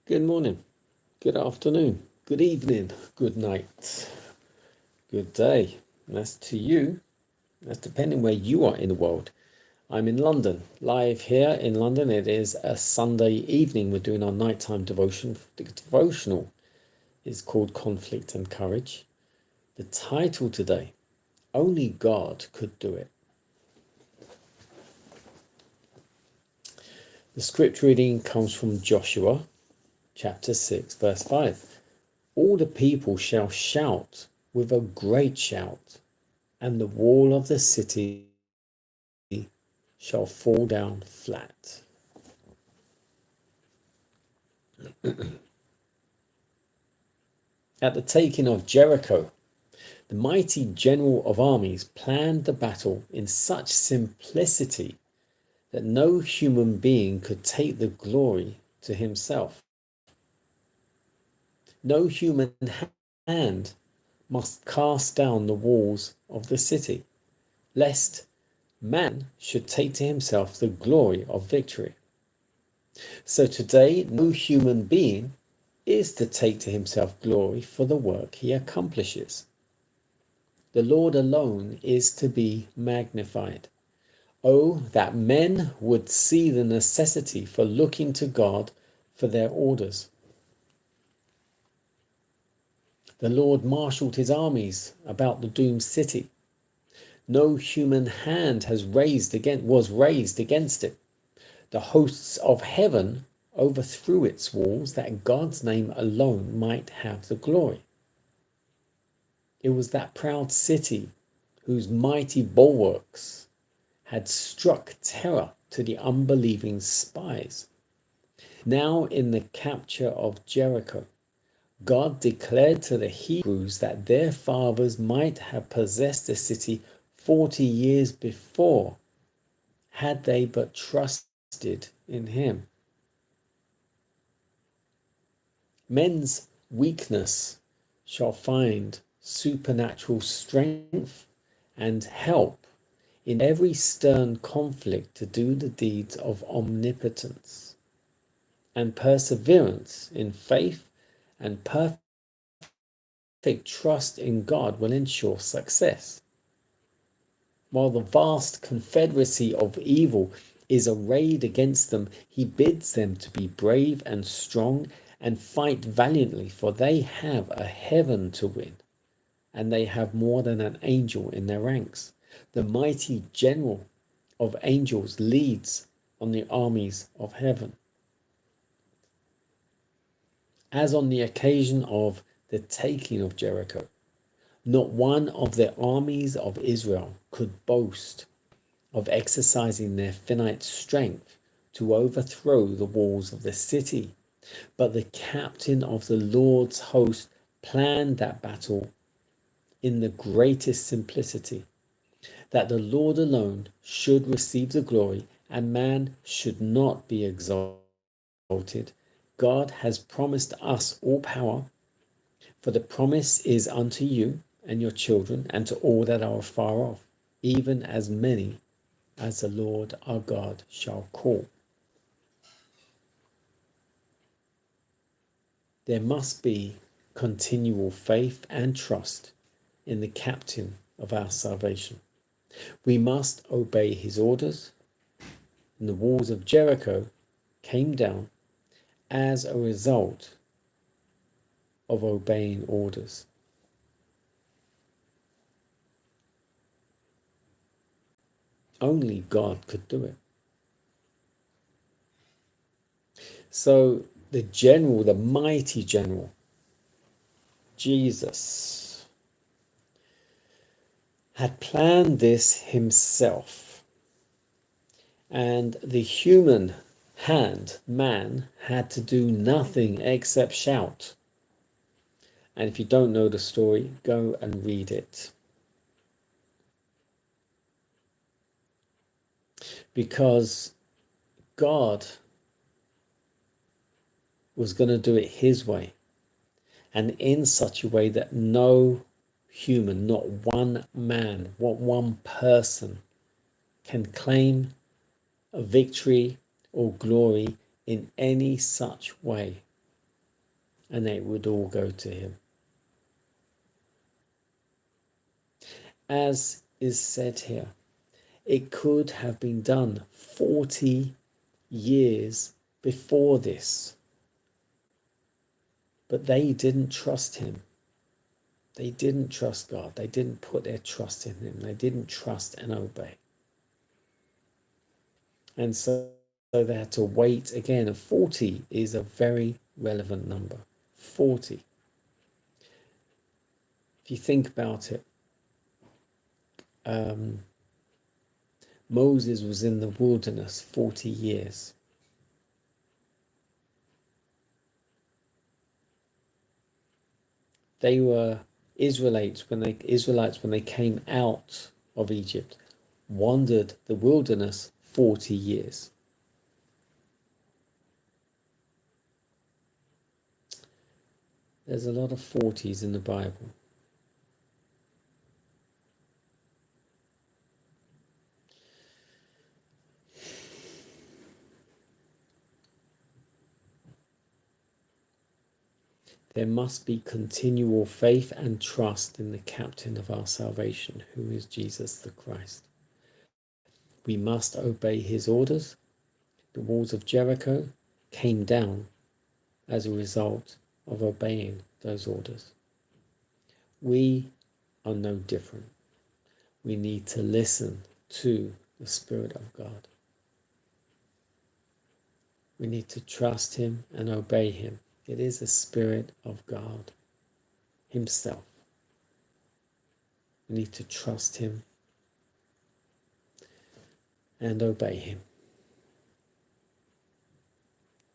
Good morning, good afternoon, good evening, good night, good day. That's to you. That's depending where you are in the world. I'm in London, live here in London. It is a Sunday evening. We're doing our nighttime devotion. The devotional is called Conflict and Courage. The title today, Only God Could Do It. The script reading comes from Joshua chapter 6, verse 5. All the people shall shout with a great shout, and the wall of the city shall fall down flat. At the taking of Jericho, the mighty general of armies planned the battle in such simplicity that no human being could take the glory to himself. No human hand must cast down the walls of the city, lest man should take to himself the glory of victory. So today, no human being is to take to himself glory for the work he accomplishes. The Lord alone is to be magnified. Oh, that men would see the necessity for looking to God for their orders. The Lord marshaled his armies about the doomed city. No human hand was raised against it. The hosts of heaven overthrew its walls that God's name alone might have the glory. It was that proud city whose mighty bulwarks had struck terror to the unbelieving spies. Now in the capture of Jericho, God declared to the Hebrews that their fathers might have possessed the city 40 years before, had they but trusted in him. Men's weakness shall find supernatural strength and help in every stern conflict to do the deeds of omnipotence, and perseverance in faith and perfect trust in God will ensure success. While the vast confederacy of evil is arrayed against them, he bids them to be brave and strong and fight valiantly, for they have a heaven to win, and they have more than an angel in their ranks. The mighty general of angels leads on the armies of heaven. As on the occasion of the taking of Jericho, not one of the armies of Israel could boast of exercising their finite strength to overthrow the walls of the city. But the captain of the Lord's host planned that battle in the greatest simplicity, that the Lord alone should receive the glory and man should not be exalted. God has promised us all power, for the promise is unto you and your children and to all that are far off, even as many as the Lord our God shall call. There must be continual faith and trust in the captain of our salvation. We must obey his orders, and the walls of Jericho came down as a result of obeying orders. Only God could do it. So the general, the mighty general, Jesus, had planned this himself. And the human hand, man, had to do nothing except shout. And if you don't know the story, go and read it. Because God was going to do it his way, and in such a way that no human, not one man, not one person can claim a victory or glory in any such way. and it would all go to him. As is said here, it could have been done 40 years before this, but they didn't trust him. They didn't trust God. They didn't put their trust in him. They didn't trust and obey. And so they had to wait again. And 40 is a very relevant number. 40. If you think about it, Moses was in the wilderness 40 years. They were Israelites when they came out of Egypt, wandered the wilderness 40 years. There's a lot of 40s in the Bible. There must be continual faith and trust in the captain of our salvation, who is Jesus the Christ. We must obey his orders. The walls of Jericho came down as a result of obeying those orders. We are no different. We need to listen to the Spirit of God. We need to trust him and obey him. It is the Spirit of God himself. We need to trust him and obey him.